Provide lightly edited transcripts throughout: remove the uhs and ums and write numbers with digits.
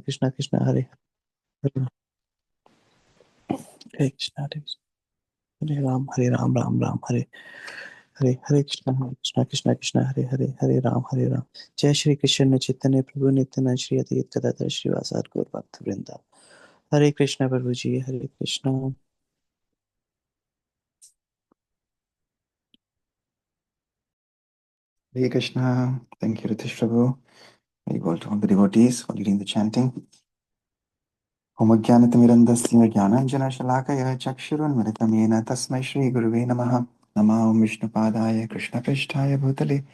Krishna Krishna Krishna Hare Hare Hare Krishna Hare Ram Hare Ram Ram Ram Hare Hare Hare Krishna Krishna Krishna Hare Hare Hare Ram Jai Shri Krishna Chaitanya Prabhu Nityananda Shri Advaita Gadadhar Srivasadi Gaur Bhakta Vrinda Hare Krishna Prabhu Ji Hare Krishna. Hare Krishna. Thank you, Ritesh Prabhu. Very well to all the devotees for leading the chanting. Om Jnanatimidandasya Jnananjanashalakaya Chakshurunmritam Yena Tasmai Shri Guruve Namaha. Namo Om Vishnupadaya Krishna Prishtaya Bhutale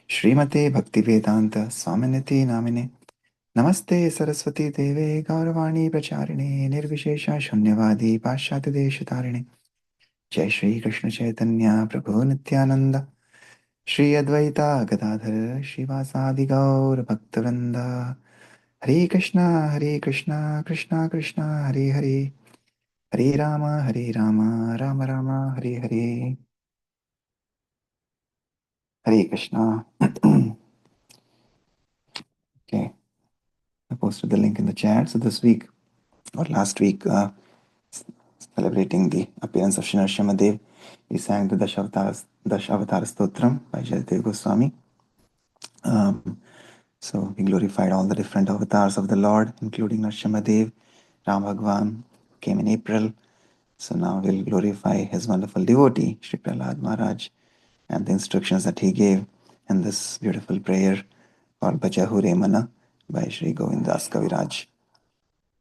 Srimate Bhaktivedanta Swaminiti Namine Namaste Saraswati Deve Gauravani Pracharine Nirvishesha Shunyavadi Pashyati Deshatarine Jai Shri Krishna Chaitanya Prabhu Nityananda Shri Advaita Gadadhar Shivasadi Gaur Bhaktivinoda Hare Krishna Krishna Krishna Hare Hare Hare Rama Rama Rama Hare Hare Hare Krishna. Okay, I posted the link in the chat. So this week or last week, celebrating the appearance of Shri Nrsimhadev, we sang the Dashavatara Stotram by Jayadeva Goswami. So we glorified all the different avatars of the Lord, including Nrsimhadev. Ram Bhagwan came in April. So now we'll glorify his wonderful devotee, Shri Prahlad Maharaj, and the instructions that he gave in this beautiful prayer called Bhajahu Remana by Shri Govindas Kaviraj.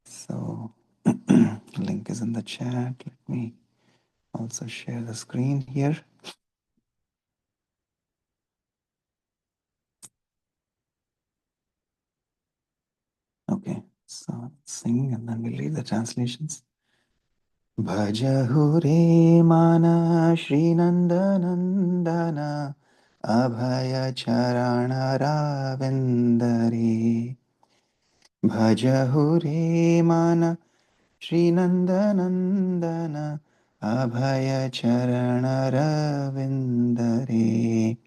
So the link is in the chat. Let me also share the screen here. Okay, so let's sing and then we'll read the translations. Bhajahu Remana Shri Nandanandana Abhaya Charana Ravindare Bhajahu Remana Shri Nandanandana Abhaya Charana Ravindare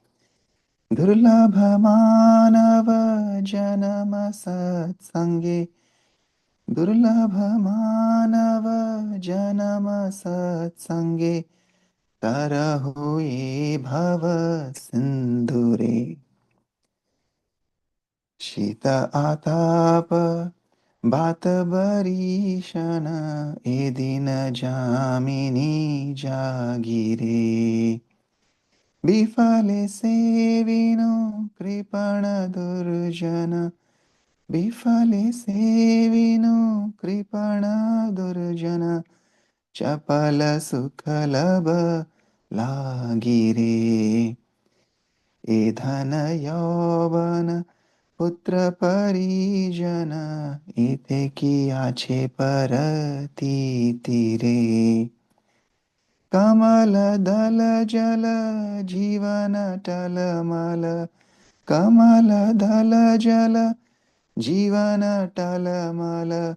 Durlabha Manava Janama Satsange Durlabha Manava Janama Satsange Tarahu ye Bhava Sindhure Shita Atapa Bata Barishana Edina Jamini Jagire Bifale Sevino Kripana Durjana Bifale Sevino Kripana Durjana Chapala Sukhalaba Lagire Edhana Yavana Putra Parijana Ite Kiache Parati Tire Kamala Dala Jala Jivana Talamala Kamala Dala Jala Jivana Talamala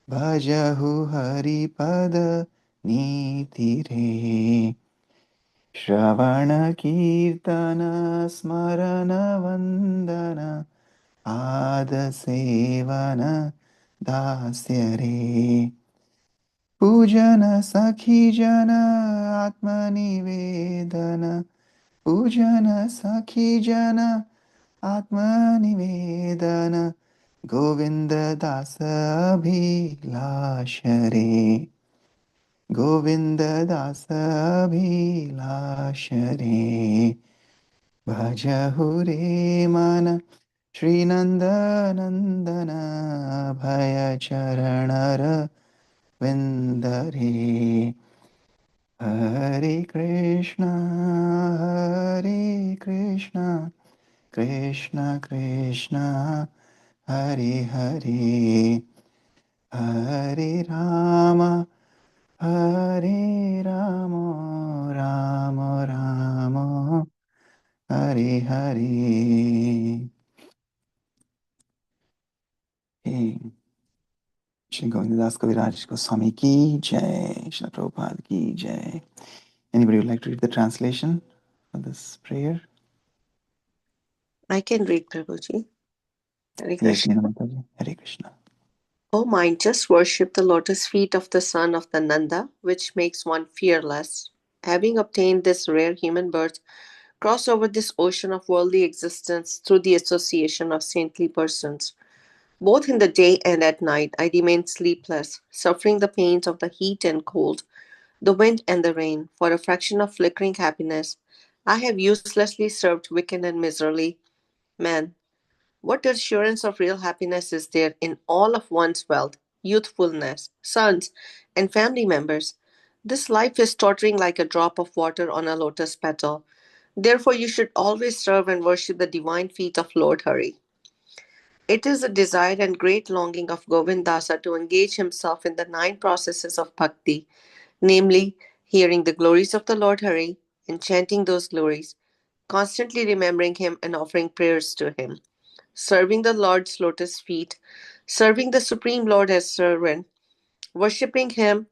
Bhajahu Haripada Nitire Shravana Kirtana Smarana Vandana Adasevana Dasyare Pujana Sakhijana Atmanivedana Pujana Sakhijana Atmanivedana Govinda Dasa Abhilashare Govinda Dasa Abhilashare Bhajahu Mana Shri Nanda Nandana Bhaya Charanara Vindare Hare Krishna Krishna Krishna Hare Hare Hare Rama Rama Rama Hare Hare. Hey. Shri Govindas Kaviraj Goswami ki jai, Shri Prabhupada ki jai. Anybody would like to read the translation for this prayer? I can read, Prabhuji. Hare Yes, Krishna. Neena Mataji. Hare Krishna. O mind, just worship the lotus feet of the son of the Nanda, which makes one fearless. Having obtained this rare human birth, cross over this ocean of worldly existence through the association of saintly persons. Both in the day and at night, I remain sleepless, suffering the pains of the heat and cold, the wind and the rain. For a fraction of flickering happiness, I have uselessly served wicked and miserly man. What assurance of real happiness is there in all of one's wealth, youthfulness, sons, and family members? This life is tottering like a drop of water on a lotus petal. Therefore, you should always serve and worship the divine feet of Lord Hari. It is the desire and great longing of Govindasa to engage himself in the nine processes of bhakti, namely, hearing the glories of the Lord Hari and chanting those glories, constantly remembering him and offering prayers to him, serving the Lord's lotus feet, serving the Supreme Lord as servant, worshipping him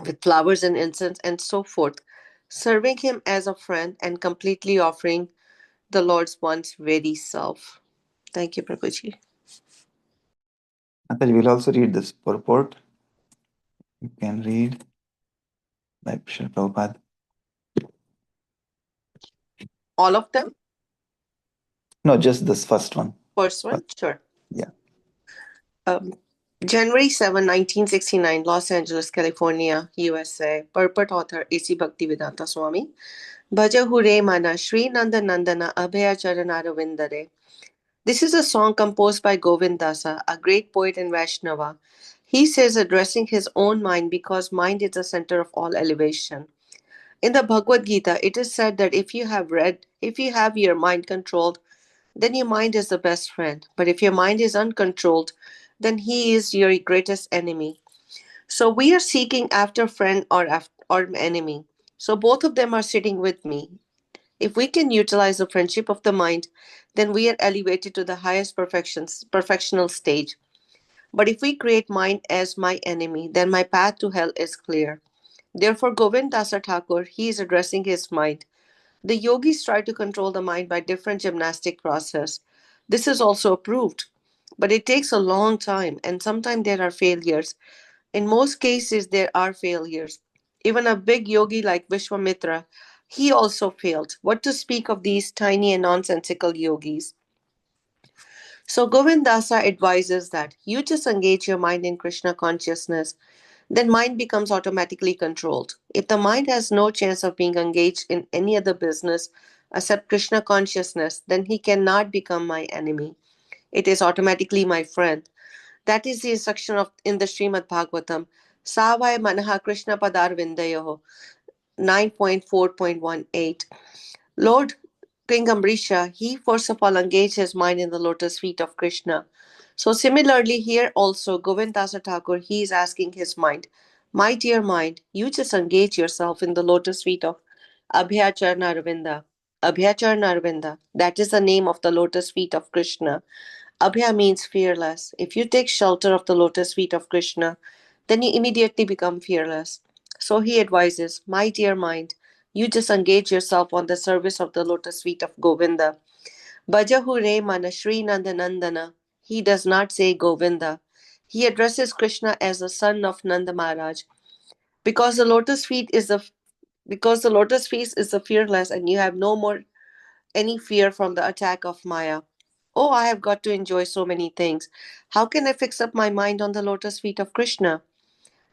with flowers and incense, and so forth, serving him as a friend and completely offering the Lord's one's very self. Thank you, Prabhuji. Mataji will also read this purport. You can read by Srila Prabhupada. All of them? No, just this first one. First one? Sure. Yeah. Um, January 7, 1969, Los Angeles, California, USA. Purport author A.C. Bhaktivedanta Swami. Bhaja Hure Mana Sri Nanda Nandana Abhaya Charanara. This is a song composed by Govindasa, a great poet and Vaishnava. He says, addressing his own mind, because mind is the center of all elevation. In the Bhagavad Gita, it is said that if you have your mind controlled, then your mind is the best friend. But if your mind is uncontrolled, then he is your greatest enemy. So we are seeking after friend or enemy. So both of them are sitting with me. If we can utilize the friendship of the mind, then we are elevated to the highest perfectional stage. But if we create mind as my enemy, then my path to hell is clear. Therefore, Govind Dasa Thakur, he is addressing his mind. The yogis try to control the mind by different gymnastic process. This is also approved. But it takes a long time, and sometimes there are failures. In most cases, there are failures. Even a big yogi like Vishwamitra, he also failed. What to speak of these tiny and nonsensical yogis? So Govindasa advises that you just engage your mind in Krishna consciousness, then mind becomes automatically controlled. If the mind has no chance of being engaged in any other business except Krishna consciousness, then he cannot become my enemy. It is automatically my friend. That is the instruction of in the Srimad Bhagavatam. Savai Manaha Krishna Padar Vindayoho 9.4.18. Lord King Amrisha, he first of all engaged his mind in the lotus feet of Krishna. So similarly here also Govindasa Thakur, he is asking his mind, my dear mind, you just engage yourself in the lotus feet of Abhyacharna Arvinda. Abhyacharna Arvinda, that is the name of the lotus feet of Krishna. Abhya means fearless. If you take shelter of the lotus feet of Krishna, then you immediately become fearless. So he advises, my dear mind, you just engage yourself on the service of the lotus feet of Govinda. Bhajahu Re Mana Sri Nandanandana. He does not say Govinda. He addresses Krishna as the son of Nanda Maharaj. Because the lotus feet is the fearless, and you have no more any fear from the attack of Maya. Oh, I have got to enjoy so many things. How can I fix up my mind on the lotus feet of Krishna?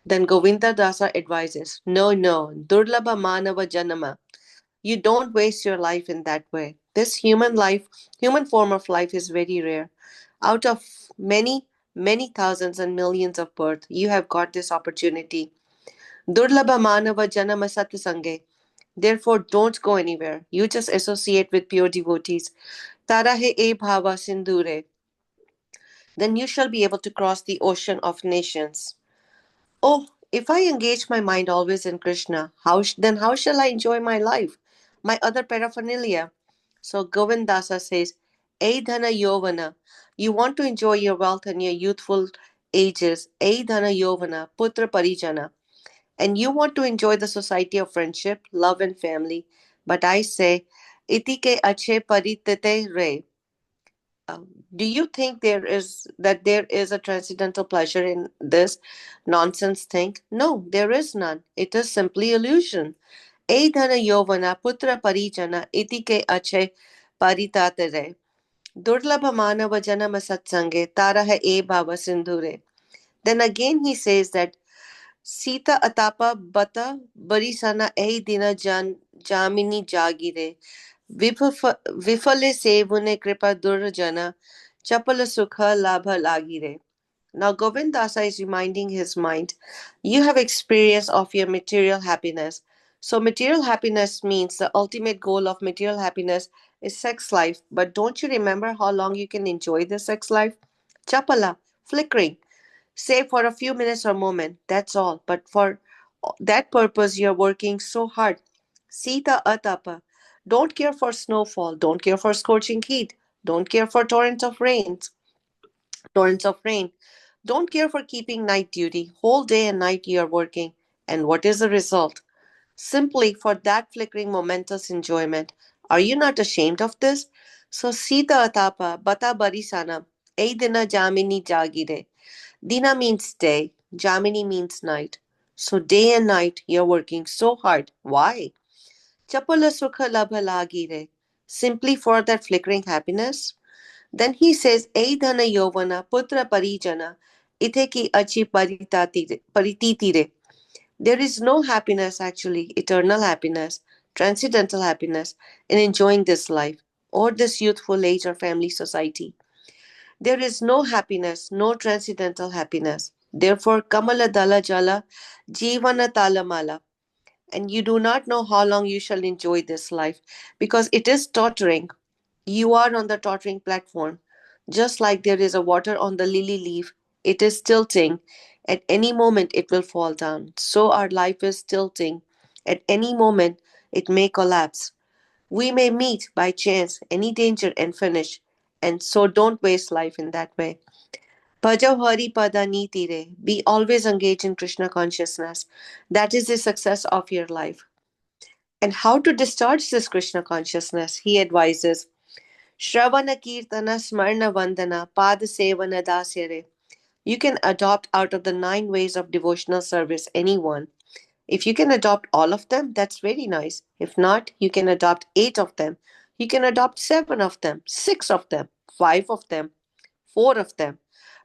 Then Govinda Dasa advises, no, no, Durlabha Manava Janama. You don't waste your life in that way. This human form of life is very rare. Out of many, many thousands and millions of births, you have got this opportunity. Durlabha Manava Janama Satsange. Therefore, don't go anywhere. You just associate with pure devotees. Tarahe e bhava sindure. Then you shall be able to cross the ocean of nations. Oh, if I engage my mind always in Krishna, then how shall I enjoy my life, my other paraphernalia? So Govindasa says, E dhana yovana. You want to enjoy your wealth and your youthful ages. E dhana yovana, putra parijana. And you want to enjoy the society of friendship, love, and family. But I say, iti ke ache paritete re. Do you think there is a transcendental pleasure in this nonsense thing? No, there is none. It is simply illusion. E dhana yovana putra parijana iti ke ache paritate. Durlabha manava janama satsange taraha e bhava sindhure. Then again he says that Sita atapa bata barisana ehi dina jamini jagire. Vifale sevune kripa durjana chapala sukha labha lagire. Now Govindasa is reminding his mind, you have experience of your material happiness. So material happiness means the ultimate goal of material happiness is sex life. But don't you remember how long you can enjoy the sex life? Chapala, flickering. Say for a few minutes or moment, that's all. But for that purpose, you're working so hard. Sita atapa. Don't care for snowfall. Don't care for scorching heat. Don't care for torrents of rain. Don't care for keeping night duty. Whole day and night you are working. And what is the result? Simply for that flickering momentous enjoyment. Are you not ashamed of this? So Sita atapa bata barisana. Eidina jamini jagire. Dina means day, Jamini means night. So day and night you're working so hard. Why? Chapala sukha labha lagire. Simply for that flickering happiness? Then he says, Eidhana yovana putra parijana ite ki achi parititire. There is no happiness actually, eternal happiness, transcendental happiness in enjoying this life or this youthful age or family society. There is no happiness, no transcendental happiness. Therefore, Kamala Dala Jala, Jivana Talamala. And you do not know how long you shall enjoy this life because it is tottering. You are on the tottering platform. Just like there is a water on the lily leaf, it is tilting. At any moment, it will fall down. So our life is tilting. At any moment, it may collapse. We may meet by chance any danger and finish. And so don't waste life in that way. Bhajav Hari Pada Nitire. Be always engaged in Krishna consciousness. That is the success of your life. And how to discharge this Krishna consciousness? He advises Shravana Kirtana Smarna Vandana Pada Sevana Dasyare. You can adopt out of the 9 ways of devotional service any one. If you can adopt all of them, that's very nice. If not, you can adopt 8 of them. You can adopt 7 of them, 6 of them, 5 of them, 4 of them.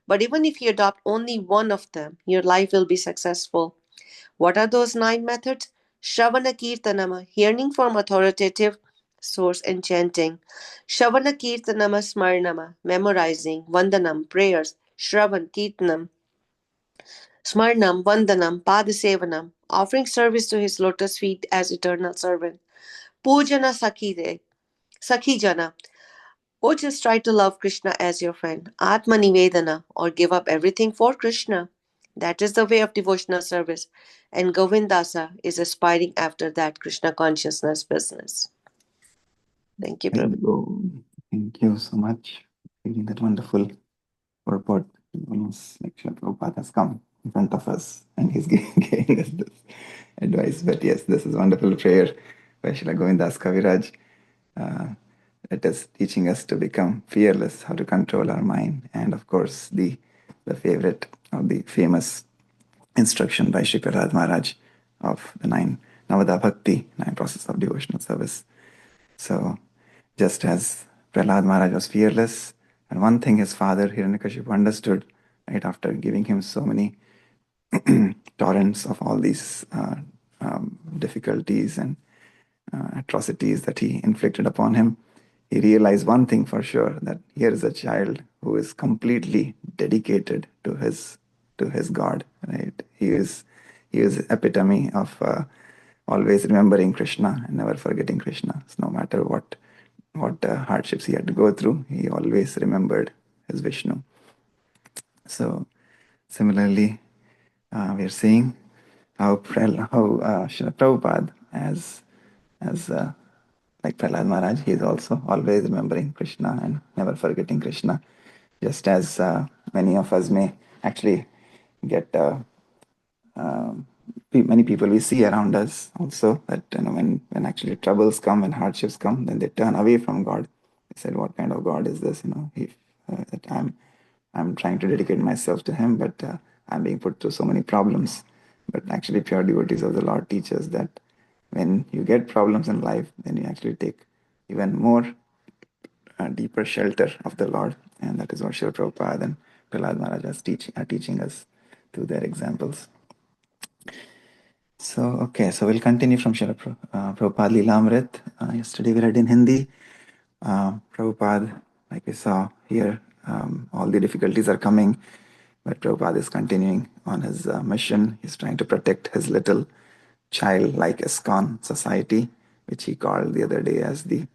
But even if you adopt only one of them, your life will be successful. What are those 9 methods? Shravana Kirtanama, hearing from authoritative source and chanting. Shravana Kirtanama Smarnama, memorizing. Vandanam, prayers. Shravan Kirtanam, Smarnam, Vandanam, Padasevanam, offering service to his lotus feet as eternal servant. Pujana Sakhijana, or just try to love Krishna as your friend. Atma Nivedana, or give up everything for Krishna. That is the way of devotional service. And Govindasa is aspiring after that Krishna consciousness business. Thank you, Prabhu. Thank you so much for reading that wonderful purport. Almost like Srila Prabhupada has come in front of us and he's giving us this advice. But yes, this is wonderful prayer by Srila Govindas Kaviraj. It is teaching us to become fearless, how to control our mind, and of course the favorite or the famous instruction by Sri Prahlad Maharaj of the 9 Navada Bhakti, 9 process of devotional service. So just as Prahlad Maharaj was fearless, and one thing his father Hiranyakashipu understood, right after giving him so many torrents of all these difficulties and atrocities that he inflicted upon him, he realized one thing for sure, that here is a child who is completely dedicated to his God. Right? He is epitome of always remembering Krishna and never forgetting Krishna. So no matter what hardships he had to go through, he always remembered his Vishnu. So similarly, we are seeing how Srila Prabhupada, as like Prahlad Maharaj, he is also always remembering Krishna and never forgetting Krishna. Just as many of us may actually get many people we see around us also, that when actually troubles come and hardships come, then they turn away from God. said, "What kind of God is this? That I'm trying to dedicate myself to Him, but I'm being put through so many problems." But actually, pure devotees of the Lord teach us that when you get problems in life, then you actually take even more deeper shelter of the Lord, and that is what Srila Prabhupada and Prahlad Maharaj are teaching us through their examples. So we'll continue from Srila Prabhupada Leelamrit. Yesterday we read in Hindi. Prabhupada, like we saw here, all the difficulties are coming, but Prabhupada is continuing on his mission. He's trying to protect his little child-like ISKCON society, which he called the other day as the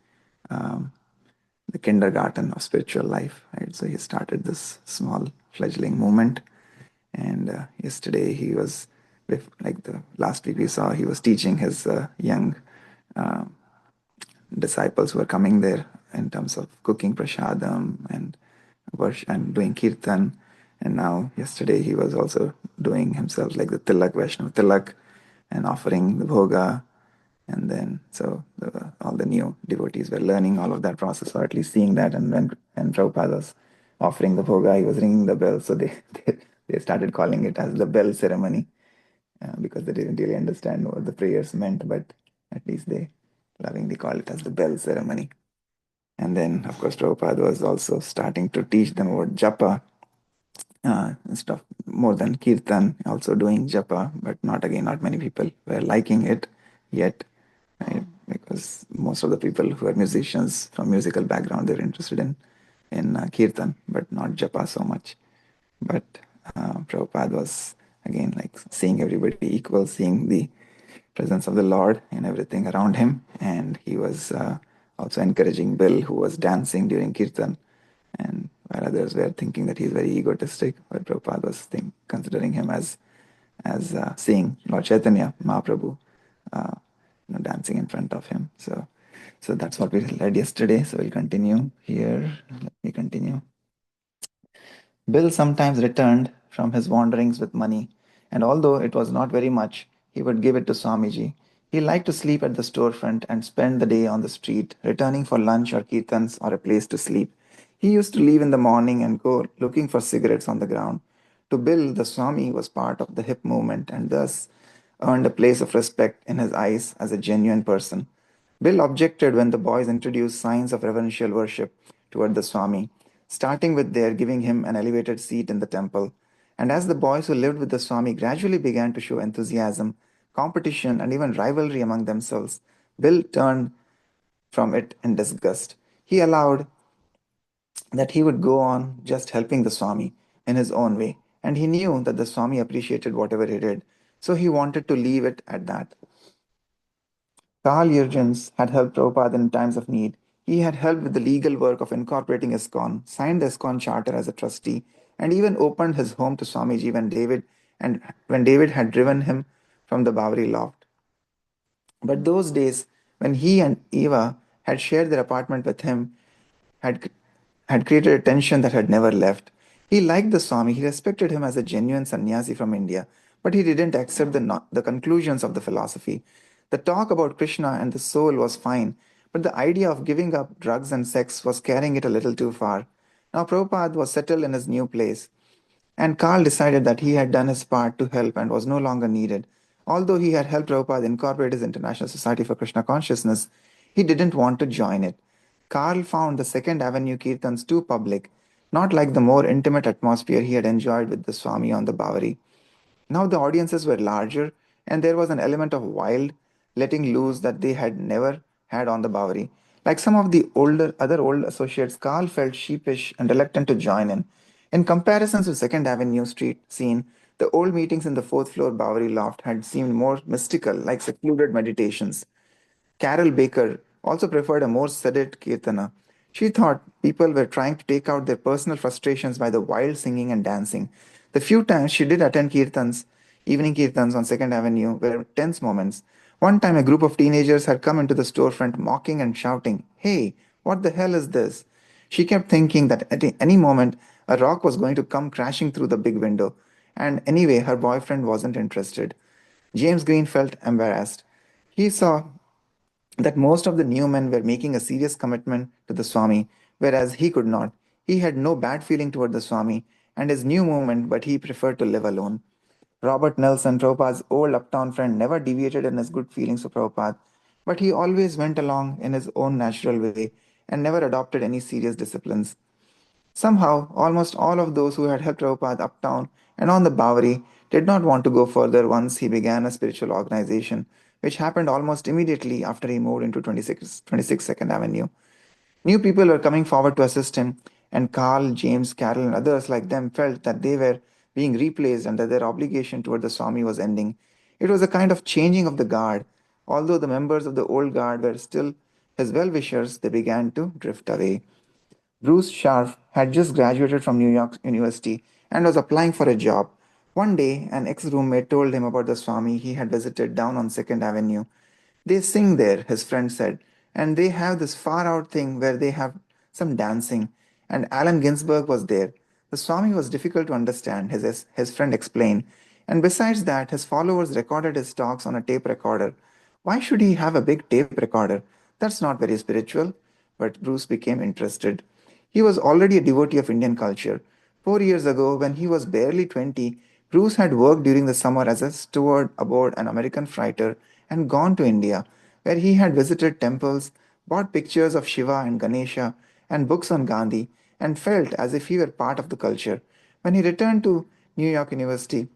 kindergarten of spiritual life. Right? So he started this small fledgling movement, and yesterday he was, like the last week we saw, he was teaching his young disciples who were coming there in terms of cooking prasadam and worship and doing kirtan. And now yesterday he was also doing himself like the tilak, Vaishnav tilak, and offering the bhoga. And then all the new devotees were learning all of that process, or at least seeing that. And when Prabhupada was offering the bhoga, he was ringing the bell. So they started calling it as the bell ceremony, because they didn't really understand what the prayers meant, but at least they lovingly call it as the bell ceremony. And then, of course, Prabhupada was also starting to teach them about japa, stuff more than kirtan, also doing japa, but not many people were liking it yet, right? Because most of the people who are musicians from musical background, they're interested in kirtan, but not japa so much. But Prabhupada was again like seeing everybody equal, seeing the presence of the Lord in everything around him, and he was also encouraging Bill, who was dancing during kirtan, and while others were thinking that he's very egotistic, but Prabhupada was considering him as seeing Lord Chaitanya Mahaprabhu dancing in front of him. So that's what we read yesterday. So we'll continue here. Let me continue. Bill sometimes returned from his wanderings with money, and although it was not very much, he would give it to Swamiji. He liked to sleep at the storefront and spend the day on the street, returning for lunch or kirtans or a place to sleep. He used to leave in the morning and go looking for cigarettes on the ground. To Bill, the Swami was part of the hip movement and thus earned a place of respect in his eyes as a genuine person. Bill objected when the boys introduced signs of reverential worship toward the Swami, starting with their giving him an elevated seat in the temple. And as the boys who lived with the Swami gradually began to show enthusiasm, competition, and even rivalry among themselves, Bill turned from it in disgust. He allowed that he would go on just helping the Swami in his own way, and he knew that the Swami appreciated whatever he did, so he wanted to leave it at that. Carl Jurgens had helped Prabhupada in times of need. He had helped with the legal work of incorporating ISKCON, signed the ISKCON charter as a trustee, and even opened his home to Swamiji when David had driven him from the Bowery loft. But those days, when he and Eva had shared their apartment with him, had created a tension that had never left. He liked the Swami, he respected him as a genuine sannyasi from India, but he didn't accept the conclusions of the philosophy. The talk about Krishna and the soul was fine, but the idea of giving up drugs and sex was carrying it a little too far. Now Prabhupada was settled in his new place, and Carl decided that he had done his part to help and was no longer needed. Although he had helped Prabhupada incorporate his International Society for Krishna Consciousness, he didn't want to join it. Carl found the Second Avenue Kirtans too public, not like the more intimate atmosphere he had enjoyed with the Swami on the Bowery. Now the audiences were larger, and there was an element of wild letting loose that they had never had on the Bowery. Like some of the other old associates, Carl felt sheepish and reluctant to join in. In comparison to Second Avenue Street scene, the old meetings in the fourth floor Bowery loft had seemed more mystical, like secluded meditations. Carol Baker also preferred a more sedate kirtana. She thought people were trying to take out their personal frustrations by the wild singing and dancing. The few times she did attend evening kirtans on Second Avenue were tense moments. One time a group of teenagers had come into the storefront mocking and shouting, "Hey, what the hell is this?" She kept thinking that at any moment a rock was going to come crashing through the big window. And anyway, her boyfriend wasn't interested. James Green felt embarrassed. He saw that most of the new men were making a serious commitment to the Swami, whereas he could not. He had no bad feeling toward the Swami and his new movement, but he preferred to live alone. Robert Nelson, Prabhupada's old uptown friend, never deviated in his good feelings for Prabhupada, but he always went along in his own natural way and never adopted any serious disciplines. Somehow, almost all of those who had helped Prabhupada uptown and on the Bowery did not want to go further once he began a spiritual organization, which happened almost immediately after he moved into 26 Second Avenue. New people were coming forward to assist him, and Carl, James, Carol, and others like them felt that they were being replaced and that their obligation toward the Swami was ending. It was a kind of changing of the guard. Although the members of the old guard were still his well wishers, they began to drift away. Bruce Scharf had just graduated from New York University and was applying for a job. One day, an ex roommate told him about the Swami he had visited down on 2nd Avenue. They sing there, his friend said, and they have this far out thing where they have some dancing. And Allen Ginsberg was there. The Swami was difficult to understand, his friend explained. And besides that, his followers recorded his talks on a tape recorder. Why should he have a big tape recorder? That's not very spiritual. But Bruce became interested. He was already a devotee of Indian culture. 4 years ago, when he was barely 20, Bruce had worked during the summer as a steward aboard an American freighter and gone to India, where he had visited temples, bought pictures of Shiva and Ganesha, and books on Gandhi, and felt as if he were part of the culture. When he returned to New York University,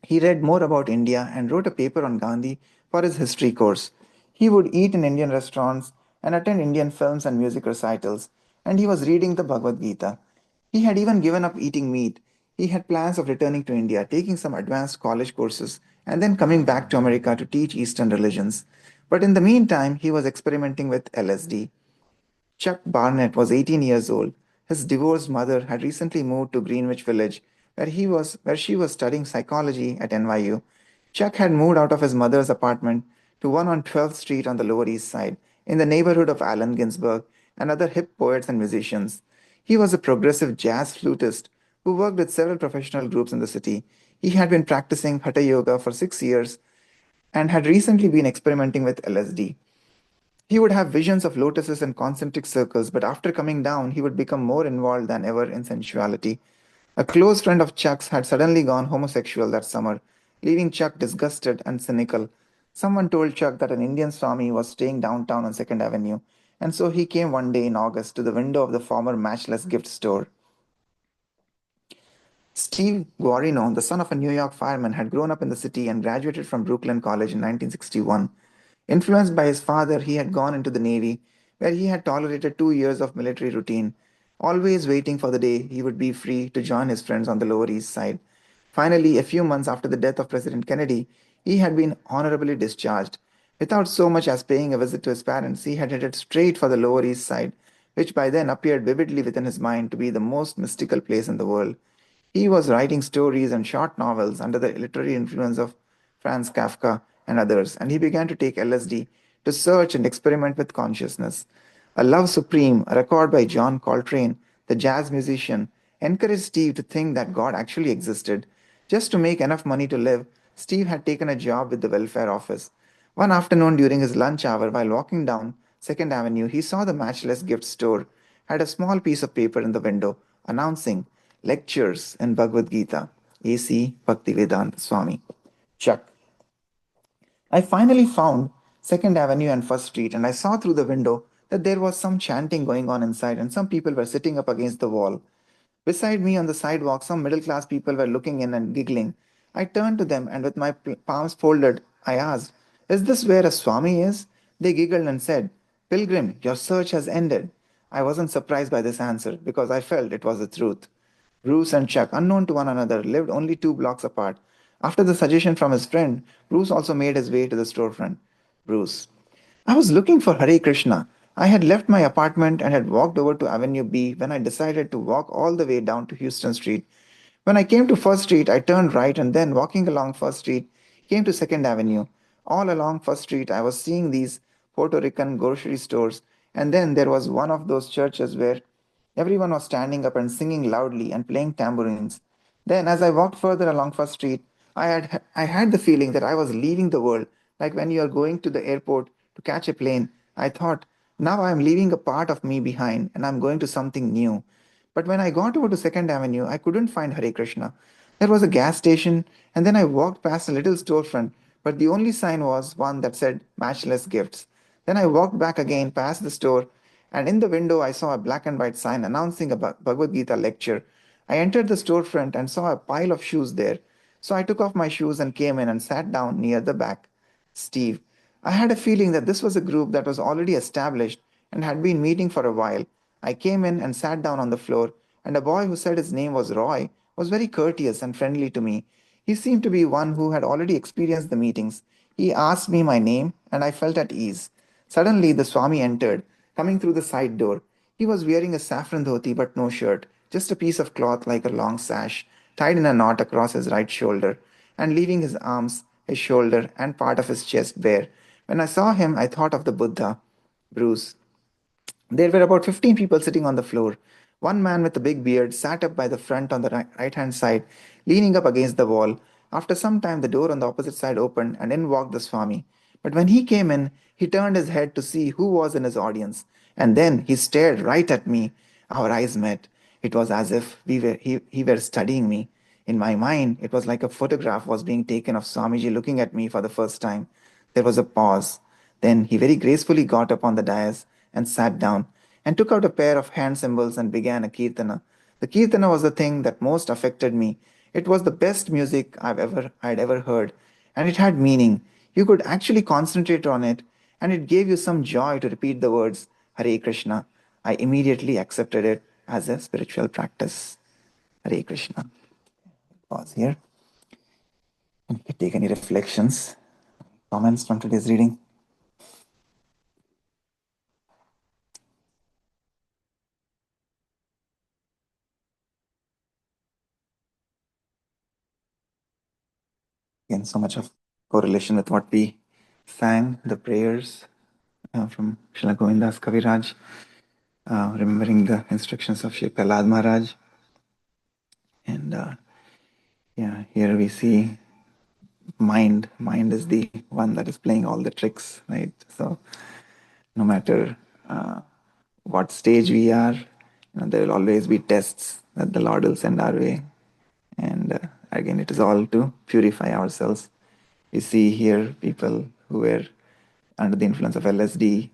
he read more about India and wrote a paper on Gandhi for his history course. He would eat in Indian restaurants and attend Indian films and music recitals, and he was reading the Bhagavad Gita. He had even given up eating meat. He had plans of returning to India, taking some advanced college courses, and then coming back to America to teach Eastern religions. But in the meantime, he was experimenting with LSD. Chuck Barnett was 18 years old. His divorced mother had recently moved to Greenwich Village, where she was studying psychology at NYU. Chuck had moved out of his mother's apartment to one on 12th Street on the Lower East Side, in the neighborhood of Allen Ginsberg and other hip poets and musicians. He was a progressive jazz flutist who worked with several professional groups in the city. He had been practicing Hatha Yoga for 6 years and had recently been experimenting with LSD. He would have visions of lotuses and concentric circles, but after coming down, he would become more involved than ever in sensuality. A close friend of Chuck's had suddenly gone homosexual that summer, leaving Chuck disgusted and cynical. Someone told Chuck that an Indian Swami was staying downtown on 2nd Avenue, and so he came one day in August to the window of the former Matchless gift store. Steve Guarino, the son of a New York fireman, had grown up in the city and graduated from Brooklyn College in 1961. Influenced by his father, he had gone into the Navy, where he had tolerated 2 years of military routine, always waiting for the day he would be free to join his friends on the Lower East Side. Finally, a few months after the death of President Kennedy, he had been honorably discharged. Without so much as paying a visit to his parents, he had headed straight for the Lower East Side, which by then appeared vividly within his mind to be the most mystical place in the world. He was writing stories and short novels under the literary influence of Franz Kafka and others, and he began to take LSD to search and experiment with consciousness. A Love Supreme, a record by John Coltrane, the jazz musician, encouraged Steve to think that God actually existed. Just to make enough money to live, Steve had taken a job with the welfare office. One afternoon during his lunch hour, while walking down 2nd Avenue, he saw the Matchless gift store had a small piece of paper in the window announcing lectures in Bhagavad Gita, A.C. Bhaktivedanta Swami. Chuck. I finally found 2nd Avenue and 1st Street, and I saw through the window that there was some chanting going on inside, and some people were sitting up against the wall. Beside me on the sidewalk, some middle class people were looking in and giggling. I turned to them, and with my palms folded, I asked, "Is this where a Swami is?" They giggled and said, "Pilgrim, your search has ended." I wasn't surprised by this answer because I felt it was the truth. Bruce and Chuck, unknown to one another, lived only 2 blocks apart. After the suggestion from his friend, Bruce also made his way to the storefront. Bruce. I was looking for Hare Krishna. I had left my apartment and had walked over to Avenue B when I decided to walk all the way down to Houston Street. When I came to First Street, I turned right and then, walking along First Street, came to 2nd Avenue. All along First Street, I was seeing these Puerto Rican grocery stores, and then there was one of those churches where everyone was standing up and singing loudly and playing tambourines. Then, as I walked further along First Street, I had the feeling that I was leaving the world, like when you are going to the airport to catch a plane, I thought, now I'm leaving a part of me behind and I'm going to something new. But when I got over to Second Avenue, I couldn't find Hare Krishna. There was a gas station, and then I walked past a little storefront, but the only sign was one that said Matchless Gifts. Then I walked back again past the store, and in the window I saw a black and white sign announcing a Bhagavad Gita lecture. I entered the storefront and saw a pile of shoes there. So I took off my shoes and came in and sat down near the back. Steve. I had a feeling that this was a group that was already established and had been meeting for a while. I came in and sat down on the floor, and a boy who said his name was Roy was very courteous and friendly to me. He seemed to be one who had already experienced the meetings. He asked me my name, and I felt at ease. Suddenly, the Swami entered, coming through the side door. He was wearing a saffron dhoti but no shirt, just a piece of cloth like a long sash, tied in a knot across his right shoulder, and leaving his arms, his shoulder, and part of his chest bare. When I saw him, I thought of the Buddha. Bruce. There were about 15 people sitting on the floor. One man with a big beard sat up by the front on the right hand side, leaning up against the wall. After some time, the door on the opposite side opened, and in walked the Swami. But when he came in, he turned his head to see who was in his audience, and then he stared right at me. Our eyes met. It was as if he were studying me. In my mind, it was like a photograph was being taken of Swamiji looking at me for the first time. There was a pause. Then he very gracefully got up on the dais and sat down and took out a pair of hand cymbals and began a kirtana. The kirtana was the thing that most affected me. It was the best music I'd ever heard, and it had meaning. You could actually concentrate on it, and it gave you some joy to repeat the words Hare Krishna. I immediately accepted it as a spiritual practice. Hare Krishna. Pause here. If you take any reflections, comments from today's reading. Again, so much of correlation with what we sang, the prayers from Srila Govindas Kaviraj, remembering the instructions of Shri Prahlad Maharaj. And yeah, here we see mind. Mind is the one that is playing all the tricks, right? So no matter what stage we are, there will always be tests that the Lord will send our way. And again, it is all to purify ourselves. We see here people who were under the influence of LSD.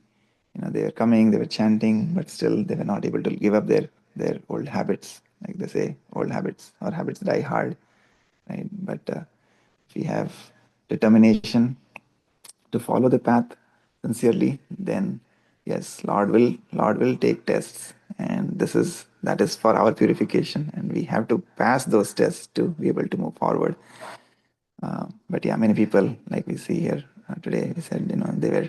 They were coming, they were chanting, but still they were not able to give up their old habits. Like they say, old habits or habits die hard, right? But if we have determination to follow the path sincerely, then yes, Lord will take tests, and that is for our purification, and we have to pass those tests to be able to move forward. But yeah, many people, like we see here today, we said, they were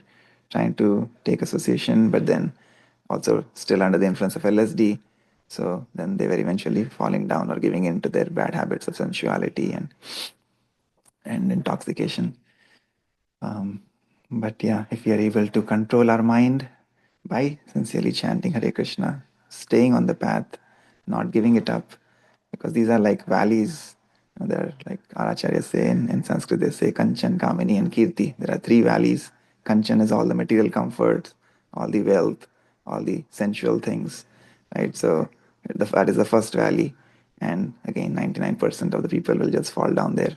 trying to take association, but then also still under the influence of LSD. So then they were eventually falling down or giving in to their bad habits of sensuality and intoxication. But yeah, if we are able to control our mind by sincerely chanting Hare Krishna, staying on the path, not giving it up, because these are like valleys. They're like our acharyas say in Sanskrit, they say Kanchan, Kamini, and Kirti. There are three valleys. Kanchan is all the material comforts, all the wealth, all the sensual things, right? So that is the first valley. And again, 99% of the people will just fall down there.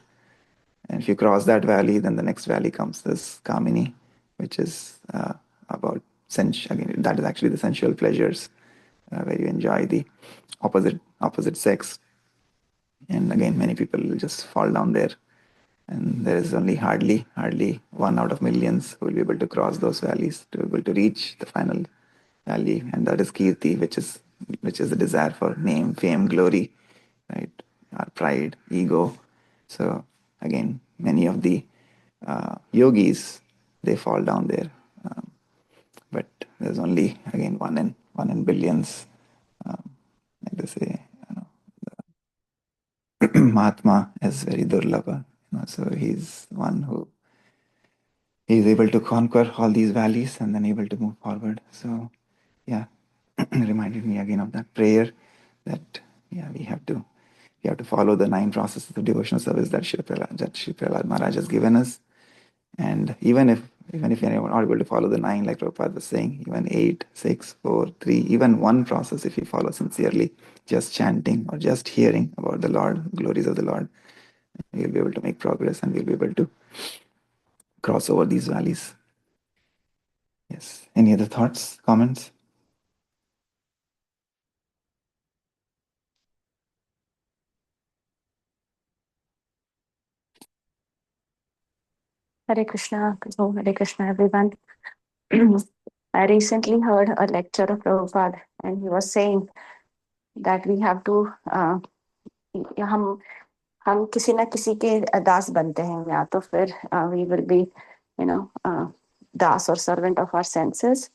And if you cross that valley, then the next valley comes this Kamini, which is about again, that is actually the sensual pleasures, where you enjoy the opposite sex. And again, many people will just fall down there. And there is only hardly one out of millions who will be able to cross those valleys to be able to reach the final valley, and that is Kirti, which is the desire for name, fame, glory, right? Our pride, ego. So again, many of the yogis, they fall down there, but there's only again one in billions, like they say. Mahatma is very durlabha, so he's one who is able to conquer all these valleys and then able to move forward. So yeah, reminded me again of that prayer that yeah, we have to follow the 9 processes of devotional service that Shri Prahlad Maharaj has given us. And even if Even if you're not able to follow the 9, like Prabhupada was saying, even 8, 6, 4, 3, even one process, if you follow sincerely, just chanting or just hearing about the Lord, glories of the Lord, you'll be able to make progress and we'll be able to cross over these valleys. Yes. Any other thoughts, comments? Hare Krishna, oh, Hare Krishna, everyone. I recently heard a lecture of Prabhupada, and he was saying that we have to हम किसी ना किसी के दास बनते हैं, या तो फिर we will be, das or servant of our senses,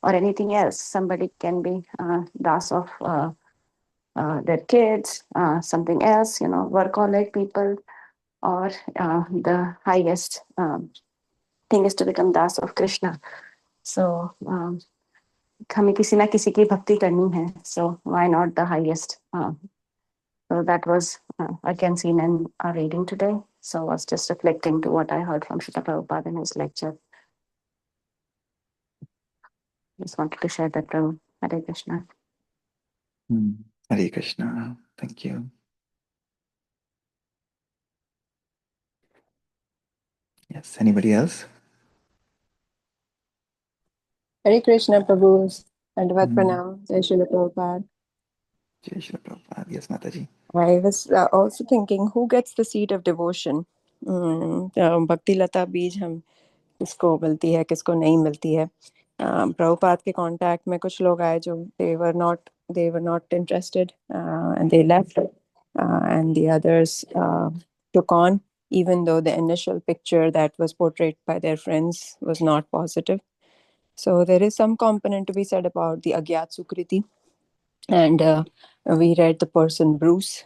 or anything else. Somebody can be das of their kids, something else, workaholic people, or the highest thing is to become das of Krishna. So हमें किसी ना किसी की भक्ति करनी है. So why not the highest? So that was again seen in our reading today. So I was just reflecting to what I heard from Srila Prabhupada in his lecture. Just wanted to share that, Prabhu. Hare Krishna. Hare Krishna. Thank you. Yes. Anybody else? Hare Krishna, Prabhu. Dandavat Pranam. Jai Srila Prabhupada. Jai Srila Prabhupada. Yes, Mataji. I was also thinking, who gets the seed of devotion? Bhakti Lata बीज हम किसको मिलती है, किसको नहीं मिलती है. प्रभुपाद के कांटेक्ट में कुछ लोग आए जो they were not interested, and they left, and the others took on, even though the initial picture that was portrayed by their friends was not positive. So there is some component to be said about the Agyat Sukriti. And we read the person Bruce.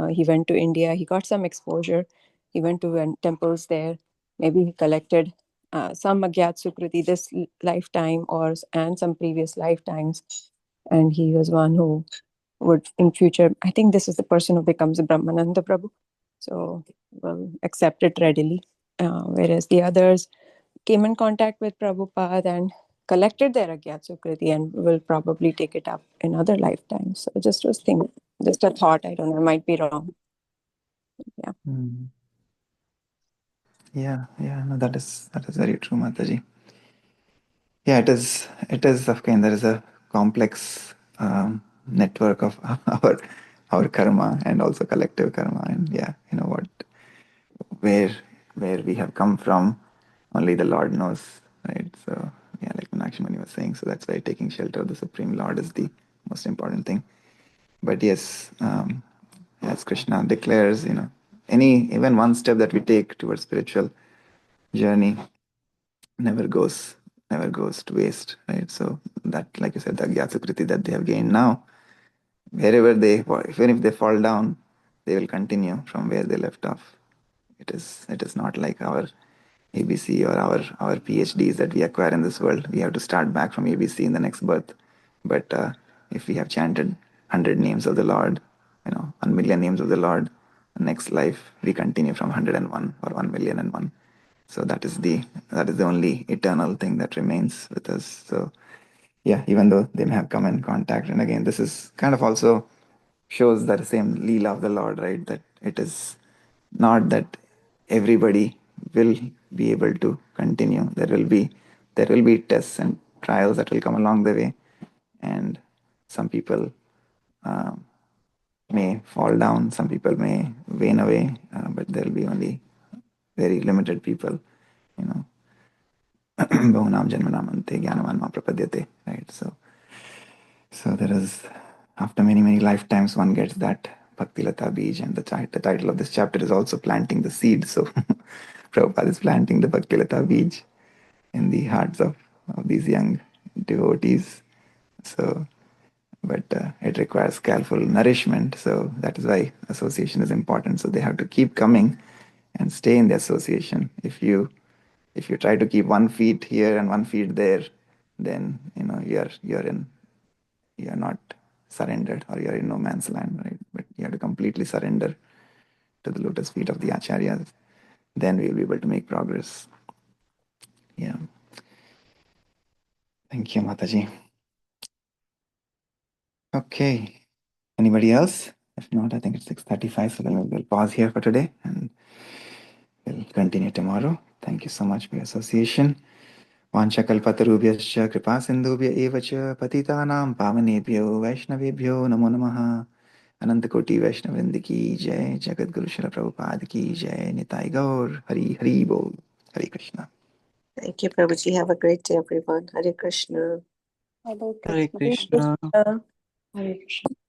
He went to India. He got some exposure. He went to temples there. Maybe he collected some Agyat Sukriti this lifetime and some previous lifetimes. And he was one who would in future, I think this is the person who becomes a Brahmananda Prabhu. So will accept it readily. Whereas the others came in contact with Prabhupada and collected their Agyat Sukriti and will probably take it up in other lifetimes. So just was thinking, just a thought, I don't know, I might be wrong. Yeah. Yeah, no, that is very true, Mataji. Yeah, it is again, there is a complex network of our karma and also collective karma, and yeah, you know what, where we have come from, only the Lord knows, right? So yeah, like Meenakshi Muni was saying, so that's why taking shelter of the Supreme Lord is the most important thing. But yes, as Krishna declares, even one step that we take towards spiritual journey never goes to waste, right? So that, like you said, the Agyatsukriti that they have gained now, wherever even if they fall down, they will continue from where they left off. It is not like our ABC or our PhDs that we acquire in this world. We have to start back from ABC in the next birth. But if we have chanted 100 names of the Lord, 1 million names of the Lord, the next life we continue from 101 or 1,000,001. So that is the only eternal thing that remains with us. So yeah, even though they may have come in contact, and again, this is kind of also shows that same Leela of the Lord, right? That it is not that everybody will be able to continue. There will be tests and trials that will come along the way, and some people may fall down, some people may wane away, but there will be only very limited people, Bahunam Janmanam Ante Jnanavan Ma Prapadyate, right? So there is, after many lifetimes, one gets that Bhakti Lata Bij, and the title of this chapter is also planting the seed. So Prabhupada is planting the Bhakti Lata Bij in the hearts of these young devotees. So, but it requires careful nourishment. So that is why association is important. So they have to keep coming and stay in the association. If you try to keep 1 feet here and 1 feet there, then you're not surrendered, or you're in no man's land, right? But you have to completely surrender to the lotus feet of the acharyas. Then we'll be able to make progress. Yeah. Thank you, Mataji. Okay. Anybody else? If not, I think it's 6:35, so then we'll pause here for today and we'll continue tomorrow. Thank you so much for your association. वाञ्छकल्पतरुभ्यश्च कृपा सिन्धुभ्य एव च पतितानां पावनेभ्यो वैष्णवेभ्यो नमो नमः। अनंत कोटि वैष्णवृंद की जय। जगत गुरु श्रील प्रभुपाद की जय। निताई गौर। हरि हरि बोल। हरे Krishna. Thank you, Prabhuji. Have a great day, everyone. Hare Krishna. Hare Hare Krishna. Krishna. Hare Krishna.